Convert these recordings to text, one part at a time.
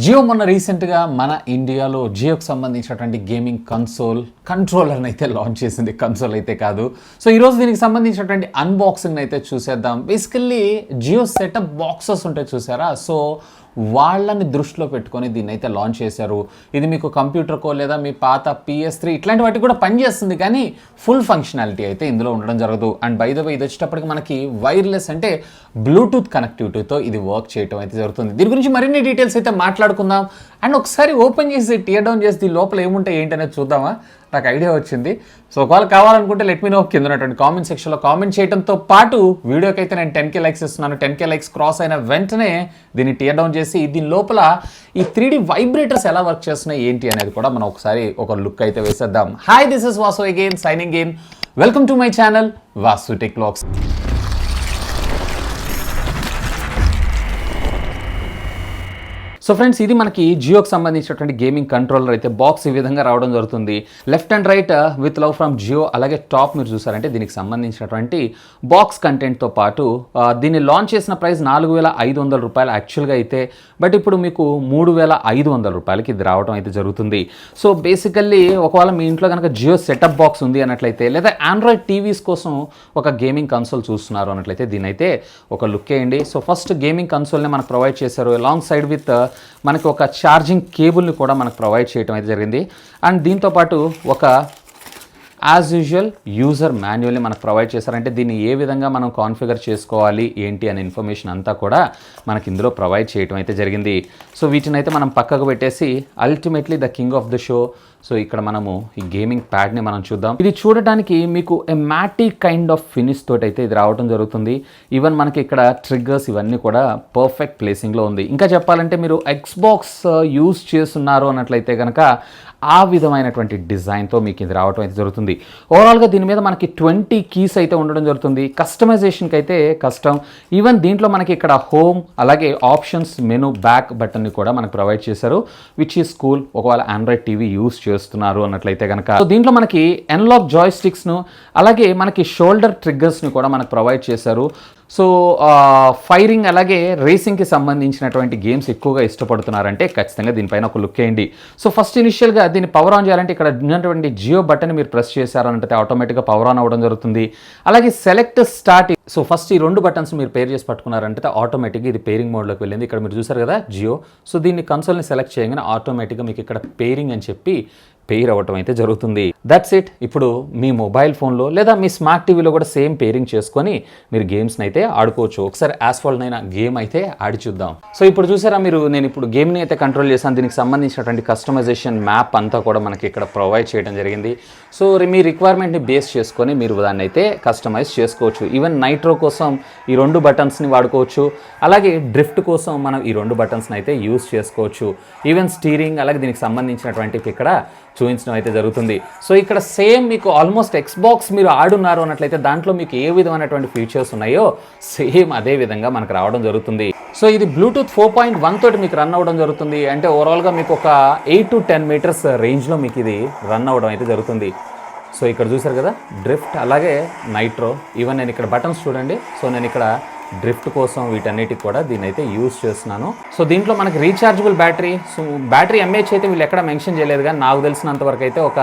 జియో మొన్న రీసెంట్గా మన ఇండియాలో జియోకి సంబంధించినటువంటి గేమింగ్ కంట్రోలర్ని అయితే లాంచ్ చేసింది. కన్సోల్ అయితే కాదు. సో ఈరోజు దీనికి సంబంధించినటువంటి అన్బాక్సింగ్ అయితే చూసేద్దాం. బేసికల్లీ జియో సెటప్ బాక్సెస్ ఉంటాయి చూసారా, సో వాళ్ళని దృష్టిలో పెట్టుకొని దీన్ని అయితే లాంచ్ చేశారు. ఇది మీకు కంప్యూటర్కో లేదా మీ పాత PS3 ఇట్లాంటి వాటికి కూడా పనిచేస్తుంది, కానీ ఫుల్ ఫంక్షనాలిటీ అయితే ఇందులో ఉండడం జరగదు. అండ్ బై ద వే ఇది వచ్చేటప్పటికి మనకి వైర్లెస్ అంటే బ్లూటూత్ కనెక్టివిటీతో ఇది వర్క్ చేయడం అయితే జరుగుతుంది. దీని గురించి మరిన్ని డీటెయిల్స్ అయితే మాట్లాడుకుందాం. అండ్ ఒకసారి ఓపెన్ చేసి టియర్ డౌన్ చేసి దీని లోపల ఏముంటాయి ఏంటనేది చూద్దామా. నాకు ఐడియా వచ్చింది. సో ఒకవేళ కావాలనుకుంటే లెట్ మీ నో కింద ఉన్నటువంటి కామెంట్ సెక్షన్లో కామెంట్ చేయడంతో పాటు వీడియోకి అయితే నేను 10K లైక్స్ ఇస్తున్నాను. 10K లైక్స్ క్రాస్ అయిన వెంటనే దీన్ని టియర్ డౌన్ చేసి దీని లోపల ఈ 3D వైబ్రేటర్స్ ఎలా వర్క్ చేస్తున్నాయి ఏంటి అనేది కూడా మనం ఒకసారి ఒక లుక్ అయితే వేసేద్దాం. Hi, this is Vasu again signing in. Welcome to my channel Vasu tech vlogs. So friends, ఇది మనకి జియోకి సంబంధించినటువంటి గేమింగ్ కంట్రోలర్ అయితే బాక్స్ ఈ విధంగా రావడం జరుగుతుంది. Left and right with love from Jio. అలాగే టాప్ మీరు చూసారంటే దీనికి సంబంధించినటువంటి బాక్స్ కంటెంట్తో పాటు దీన్ని లాంచ్ చేసిన ప్రైస్ 4,500 రూపాయలు యాక్చువల్గా అయితే, బట్ ఇప్పుడు మీకు 3,500 రూపాయలకి ఇది రావడం అయితే జరుగుతుంది. సో బేసికల్లీ ఒకవేళ మీ ఇంట్లో కనుక జియో సెటప్ బాక్స్ ఉంది అన్నట్లయితే, లేదా ఆండ్రాయిడ్ టీవీస్ కోసం ఒక గేమింగ్ కన్సోల్ చూస్తున్నారు అన్నట్లయితే దీని అయితే ఒక లుక్ వేయండి. సో ఫస్ట్ గేమింగ్ కన్సోల్ని మనకు ప్రొవైడ్ చేశారు. అలాంగ్ సైడ్ విత్ మనకి ఒక ఛార్జింగ్ కేబుల్ని కూడా మనకు ప్రొవైడ్ చేయడం అయితే జరిగింది. అండ్ దీంతోపాటు ఒక యాజ్ యూజువల్ యూజర్ మాన్యువల్ని మనకు ప్రొవైడ్ చేశారంటే దీన్ని ఏ విధంగా మనం కాన్ఫిగర్ చేసుకోవాలి ఏంటి అనే ఇన్ఫర్మేషన్ అంతా కూడా మనకి ఇందులో ప్రొవైడ్ చేయడం అయితే జరిగింది. సో వీటిని అయితే మనం పక్కకు పెట్టేసి ultimately the king of the show. So ఇక్కడ మనము ఈ గేమింగ్ ప్యాడ్ని మనం చూద్దాం. ఇది చూడటానికి మీకు ఏ మ్యాటీ కైండ్ ఆఫ్ ఫినిష్ తోటి అయితే ఇది రావడం జరుగుతుంది. ఈవెన్ మనకి ఇక్కడ ట్రిగ్గర్స్ ఇవన్నీ కూడా పర్ఫెక్ట్ ప్లేసింగ్లో ఉంది. ఇంకా చెప్పాలంటే మీరు ఎక్స్బాక్స్ యూజ్ చేస్తున్నారు అన్నట్లయితే కనుక ఆ విధమైనటువంటి డిజైన్తో మీకు ఇది రావడం అయితే జరుగుతుంది. ఓవరాల్గా దీని మీద మనకి 20 కీస్ అయితే ఉండడం జరుగుతుంది. కస్టమైజేషన్కి అయితే కష్టం. ఈవెన్ దీంట్లో మనకి ఇక్కడ హోమ్, అలాగే ఆప్షన్స్, మెనూ, బ్యాక్ బటన్ని కూడా మనకు ప్రొవైడ్ చేశారు, విచ్ ఈస్ కూల్ ఒకవేళ ఆండ్రాయిడ్ టీవీ యూజ్ చేస్తున్నారు అన్నట్లయితే కనుక. సో దీంట్లో మనకి ఎన్లాక్ జాయ్ స్టిక్స్ను అలాగే మనకి షోల్డర్ ట్రిగ్గర్స్ని కూడా మనకు ప్రొవైడ్ చేశారు. సో ఫైరింగ్ అలాగే రేసింగ్కి సంబంధించినటువంటి గేమ్స్ ఎక్కువగా ఇష్టపడుతున్నారంటే ఖచ్చితంగా దీనిపైన ఒక లుక్ వేయండి. సో ఫస్ట్ ఇనిషియల్గా దీన్ని పవర్ ఆన్ చేయాలంటే ఇక్కడ ఉన్నటువంటి జియో బటన్ మీరు ప్రెస్ చేశారంటే ఆటోమేటిక్గా పవర్ ఆన్ అవ్వడం జరుగుతుంది. అలాగే సెలెక్ట్ స్టార్ట్. సో ఫస్ట్ ఈ 2 బటన్స్ మీరు పేర్ చేసి పట్టుకున్నారంటే ఆటోమేటిక్గా ఇది పేరింగ్ మోడ్లోకి వెళ్ళింది. ఇక్కడ మీరు చూసారు కదా జియో. సో దీన్ని కన్సోల్ని సెలెక్ట్ చేయగానే ఆటోమేటిక్గా మీకు ఇక్కడ పేరింగ్ అని చెప్పి పేర్ అవ్వటం అయితే జరుగుతుంది. That's it. ఇప్పుడు మీ మొబైల్ ఫోన్లో లేదా మీ స్మార్ట్ టీవీలో కూడా సేమ్ పేరింగ్ చేసుకొని మీరు గేమ్స్ని అయితే ఆడుకోవచ్చు. ఒకసారి యాస్ఫాల్ట్ అయిన గేమ్ అయితే ఆడి చూద్దాం. సో ఇప్పుడు చూసారా మీరు, నేను ఇప్పుడు గేమ్ని అయితే కంట్రోల్ చేశాను. దీనికి సంబంధించినటువంటి కస్టమైజేషన్ మ్యాప్ అంతా కూడా మనకి ఇక్కడ ప్రొవైడ్ చేయడం జరిగింది. సో మీ రిక్వైర్మెంట్ని బేస్ చేసుకొని మీరు దాన్ని అయితే కస్టమైజ్ చేసుకోవచ్చు. ఈవెన్ నైట్రో కోసం ఈ 2 బటన్స్ని వాడుకోవచ్చు. అలాగే డ్రిఫ్ట్ కోసం మనం ఈ 2 బటన్స్ని అయితే యూస్ చేసుకోవచ్చు. ఈవెన్ స్టీరింగ్ అలాగే దీనికి సంబంధించినటువంటి ఇక్కడ చూపించడం అయితే జరుగుతుంది. సో ఇక్కడ సేమ్ మీకు ఆల్మోస్ట్ ఎక్స్బాక్స్ మీరు ఆడున్నారు అన్నట్లయితే దాంట్లో మీకు ఏ విధమైనటువంటి ఫీచర్స్ ఉన్నాయో సేమ్ అదే విధంగా మనకు రావడం జరుగుతుంది. సో ఇది బ్లూటూత్ 4.1 తోటి మీకు రన్ అవ్వడం జరుగుతుంది. అంటే ఓవరాల్గా మీకు ఒక 8 to 10 మీటర్స్ రేంజ్లో మీకు ఇది రన్ అవ్వడం అయితే జరుగుతుంది. సో ఇక్కడ చూసారు కదా డ్రిఫ్ట్ అలాగే నైట్రో. ఈవెన్ నేను ఇక్కడ బటన్స్ చూడండి. సో నేను ఇక్కడ డ్రిఫ్ట్ కోసం వీటన్నిటికి కూడా దీన్ని అయితే యూజ్ చేస్తున్నాను. సో దీంట్లో మనకి rechargeable battery. So battery mAh అయితే వీళ్ళు ఎక్కడ మెన్షన్ చేయలేదు, కానీ నాకు తెలిసినంత వరకు అయితే ఒక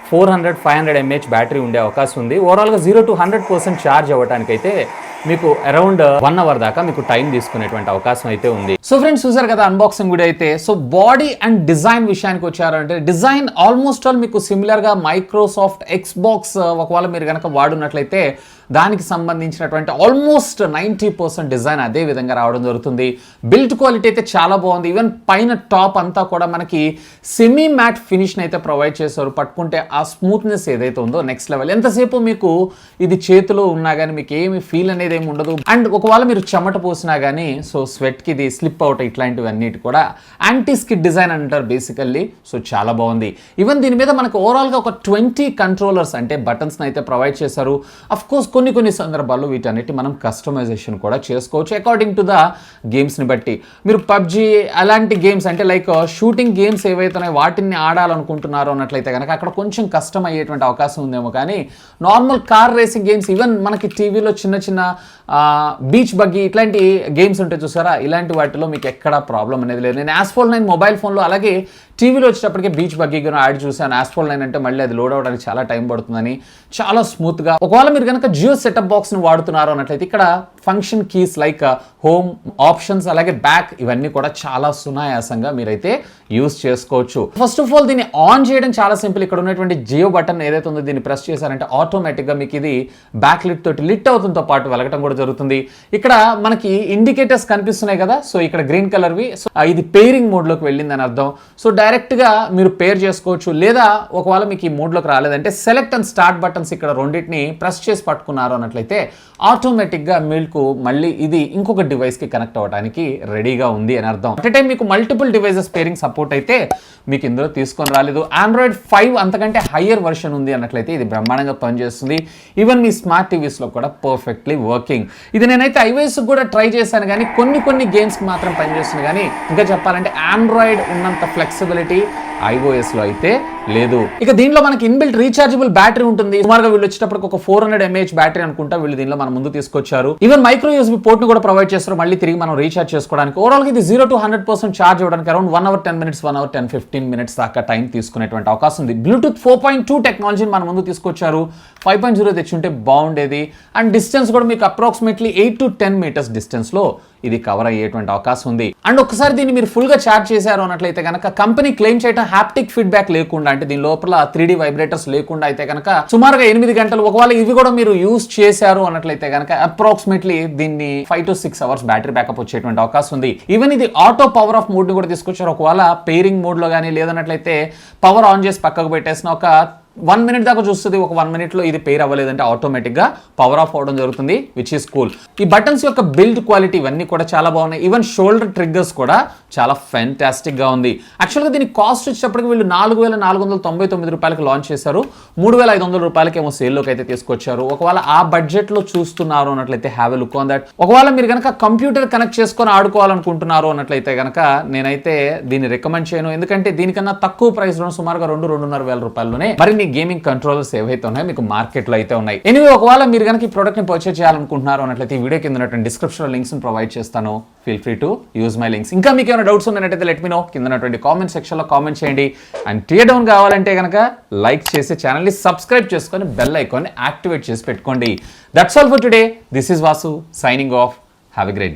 400-500 mAh బ్యాటరీ ఉండే అవకాశం ఉంది. ఓవరాల్గా 0 to 100% ఛార్జ్ అవ్వడానికి అయితే మీకు అరౌండ్ 1 అవర్ దాకా మీకు టైం తీసుకునేటువంటి అవకాశం అయితే ఉంది. సో ఫ్రెండ్స్ చూసారు కదా అన్బాక్సింగ్ వీడియో అయితే. సో బాడీ అండ్ డిజైన్ విషయానికి వచ్చారంటే డిజైన్ ఆల్మోస్ట్ ఆల్ మీకు సిమిలర్గా మైక్రోసాఫ్ట్ ఎక్స్బాక్స్ ఒకవేళ మీరు కనుక వాడున్నట్లయితే దానికి సంబంధించినటువంటి ఆల్మోస్ట్ 90% డిజైన్ అదే విధంగా రావడం జరుగుతుంది. బిల్డ్ క్వాలిటీ అయితే చాలా బాగుంది. ఈవెన్ పైన టాప్ అంతా కూడా మనకి సెమీ మ్యాట్ ఫినిష్ని అయితే ప్రొవైడ్ చేశారు. పట్టుకుంటే ఆ స్మూత్నెస్ ఏదైతే ఉందో నెక్స్ట్ లెవెల్. ఎంతసేపు మీకు ఇది చేతిలో ఉన్నా కానీ మీకు ఏమి ఫీల్ అనేది ఏమి ఉండదు. అండ్ ఒకవేళ మీరు చెమట పోసినా కానీ సో స్వెట్కి ఇది స్లిప్ అవుట్ ఇట్లాంటివన్నిటి కూడా యాంటీ స్కిడ్ డిజైన్ అంటారు బేసికల్లీ. సో చాలా బాగుంది. ఈవెన్ దీని మీద మనకు ఓవరాల్గా ఒక 20 కంట్రోలర్స్ అంటే బటన్స్ని అయితే ప్రొవైడ్ చేశారు. అఫ్ కోర్స్ కొన్ని సందర్భాల్లో వీటన్నిటి మనం కస్టమైజేషన్ కూడా చేసుకోవచ్చు అకార్డింగ్ టు ద గేమ్స్ని బట్టి. మీరు పబ్జీ అలాంటి గేమ్స్ అంటే లైక్ షూటింగ్ గేమ్స్ ఏవైతున్నాయో వాటిని ఆడాలనుకుంటున్నారో అన్నట్లయితే కనుక అక్కడ కొంచెం కష్టం అయ్యేటువంటి అవకాశం ఉందేమో. కానీ normal car racing games, even మనకి టీవీలో చిన్న బీచ్ బగ్గీ ఇట్లాంటి గేమ్స్ ఉంటాయి చూసారా, ఇలాంటి వాటిలో మీకు ఎక్కడ ప్రాబ్లం అనేది లేదు. నేను యాస్ఫాల్ట్ 9 మొబైల్ ఫోన్లో అలాగే టీవీలో వచ్చేటప్పటికే బీచ్ బగ్గీ యాడ్ చూసాను. యాస్ఫాల్ట్ 9 అంటే మళ్ళీ అది లోడ్ అవ్వడానికి చాలా టైం పడుతుందని చాలా స్మూత్గా. ఒకవేళ మీరు కనుక జియో సెటప్ బాక్స్ని వాడుతున్నారు అన్నట్లయితే ఇక్కడ function keys like home options అలాగే బ్యాక్ ఇవన్నీ కూడా చాలా సునాయాసంగా మీరైతే యూస్ చేసుకోవచ్చు. ఫస్ట్ ఆఫ్ ఆల్ దీన్ని ఆన్ చేయడం చాలా సింపుల్. ఇక్కడ ఉన్నటువంటి జియో బటన్ ఏదైతే ఉందో దీన్ని ప్రెస్ చేశారంటే ఆటోమేటిక్గా మీకు ఇది బ్యాక్ లిట్ తోటి లిట్ అవుతుందో పాటు వెలగటం కూడా జరుగుతుంది. ఇక్కడ మనకి ఇండికేటర్స్ కనిపిస్తున్నాయి కదా, సో ఇక్కడ గ్రీన్ కలర్వి, సో ఇది పేరింగ్ మోడ్లోకి వెళ్ళిందని అర్థం. సో డైరెక్ట్గా మీరు పేర్ చేసుకోవచ్చు. లేదా ఒకవేళ మీకు ఈ మోడ్లోకి రాలేదంటే సెలెక్ట్ అండ్ స్టార్ట్ బటన్స్ ఇక్కడ రెండింటిని ప్రెస్ చేసి పట్టుకున్నారు అన్నట్లయితే ఆటోమేటిక్గా మీకు మళ్ళీ ఇది ఇంకొక డివైస్కి కనెక్ట్ అవ్వడానికి రెడీగా ఉంది అని అర్థం. అట్ టైం మీకు మల్టిపుల్ డివైజెస్ పేరింగ్ సపోర్ట్ అయితే మీకు ఇందులో తీసుకొని రాలేదు. Android 5 అంతకంటే హయ్యర్ వర్షన్ ఉంది అన్నట్లయితే ఇది బ్రహ్మాండంగా పనిచేస్తుంది. ఈవెన్ మీ స్మార్ట్ టీవీస్లో కూడా పర్ఫెక్ట్లీ వర్కింగ్. ఇది నేనైతే iOS కూడా ట్రై చేశాను కానీ కొన్ని గేమ్స్కి మాత్రం పనిచేస్తుంది. కానీ ఇంకా చెప్పాలంటే ఆండ్రాయిడ్ ఉన్నంత ఫ్లెక్సిబిలిటీ iOSలో అయితే లేదు. ఇక దీంట్లో మనకి ఇన్బిల్ట్ రీఛార్జబుల్ బ్యాటరీ ఉంటుంది. సుమారుగా వీళ్ళు వచ్చేటప్పటికి ఒక 400 mAh బ్యాటరీ అనుకుంటా వీళ్ళు దీనిలో మన ముందు తీసుకొచ్చారు. ఈవెన్ మైక్రో USB పోర్ట్ ను కూడా ప్రొవైడ్ చేస్తారు మళ్ళీ తిరిగి మనం రీఛార్జ్ చేసుకోవడానికి. ఓవరాల్ గా ఇది 0 to 100% ఛార్జ్ అవ్వడానికి around 1 hour 10 minutes 1 hour 10-15 minutes దాకా టైం తీసుకునేటువంటి అవకాశం ఉంది. బ్లూటూత్ 4.2 టెక్నాలజీని మన ముందు తీసుకొచ్చారు. 5.0 తెచ్చుంటే బాగుండేది. అండ్ డిస్టెన్స్ కూడా మీకు అప్రాక్సిమేట్లీ 8 to 10 meters డిస్టెన్స్ లో ఇది కవర్ అయ్యేటువంటి అవకాశం ఉంది. అండ్ ఒకసారి దీన్ని మీరు ఫుల్ గా ఛార్జ్ చేశారు అన్నట్లయితే కనుక కంపెనీ క్లెయిమ్ చేయడం హ్యాప్టిక్ ఫీడ్బ్యాక్ లేకుండా, అంటే దీని లోపల 3D వైబ్రేటర్స్ లేకుండా అయితే కనుక సుమారుగా 8 గంటలు, ఒకవేళ ఇవి కూడా మీరు యూజ్ చేశారు అన్నట్లయితే కనుక అప్రాక్సిమేట్లీ దీన్ని 5 to 6 hours బ్యాటరీ బ్యాకప్ వచ్చేటువంటి అవకాశం ఉంది. ఈవెన్ ఇది ఆటో పవర్ ఆఫ్ మోడ్ ని కూడా తీసుకొచ్చారు. ఒకవేళ పేరింగ్ మోడ్ లో కానీ లేదన్నట్లయితే పవర్ ఆన్ చేసి పక్కకు పెట్టేసిన ఒక 1 minute దాకా చూస్తుంది. ఒక 1 minute లో ఇది పేర్ అవ్వలేదంటే ఆటోమేటిక్గా పవర్ ఆఫ్ అవడం జరుగుతుంది, విచ్ ఈస్ కూల్. ఈ బటన్స్ యొక్క బిల్డ్ క్వాలిటీ ఇవన్నీ కూడా చాలా బాగున్నాయి. ఈవెన్ షోల్డర్ ట్రిగ్గర్స్ కూడా చాలా ఫెంటాస్టిక్ గా ఉంది. యాక్చువల్గా దీని కాస్ట్ వచ్చేటప్పటికి వీళ్ళు 4,499 రూపాయలకి లాంచ్ చేశారు. 3,500 రూపాయలకేమో సేల్లోకి అయితే తీసుకొచ్చారు. ఒకవేళ ఆ బడ్జెట్ లో చూస్తున్నారు అన్నట్లయితే have a look on that. ఒకవేళ మీరు కనుక కంప్యూటర్ కనెక్ట్ చేసుకొని ఆడుకోవాలనుకుంటున్నారు అన్నట్లయితే కనుక నేనైతే దీన్ని రికమెండ్ చేయను. ఎందుకంటే దీనికన్నా తక్కువ ప్రైస్ లో సుమారుగా 2,500 వేల రూపాయల్లోనే మరిన్ని గేమింగ్ కంట్రోలర్స్ ఏవైతే ఉన్నాయో మీకు మార్కెట్లో అయితే ఉన్నాయి. ఎనివే ఒకవేళ మీరు కనుక ఈ ప్రోడక్ట్ ని పర్చేస్ చేయాలనుకుంటున్నారు అన్నట్లయితే ఈ వీడియో కింద ఉన్నటువంటి డిస్క్రిప్షన్ లో లింక్స్ ని ప్రొవైడ్ చేస్తాను. Feel free to use my links. ఇంకా మీకు ఏమైనా డౌట్స్ ఉన్నట్టయితే లెట్ మీ నో. కింద ఉన్నటువంటి కామెంట్ సెక్షన్ లో కామెంట్ చేయండి. అండ్ టియర్ డౌన్ కావాలంటే కనుక లైక్ చేసి ఛానల్ ని సబ్స్క్రైబ్ చేసుకొని బెల్ ఐకాన్ ని యాక్టివేట్ చేసి పెట్టుకోండి. That's all for today. This is Vasu signing off. Have a great day.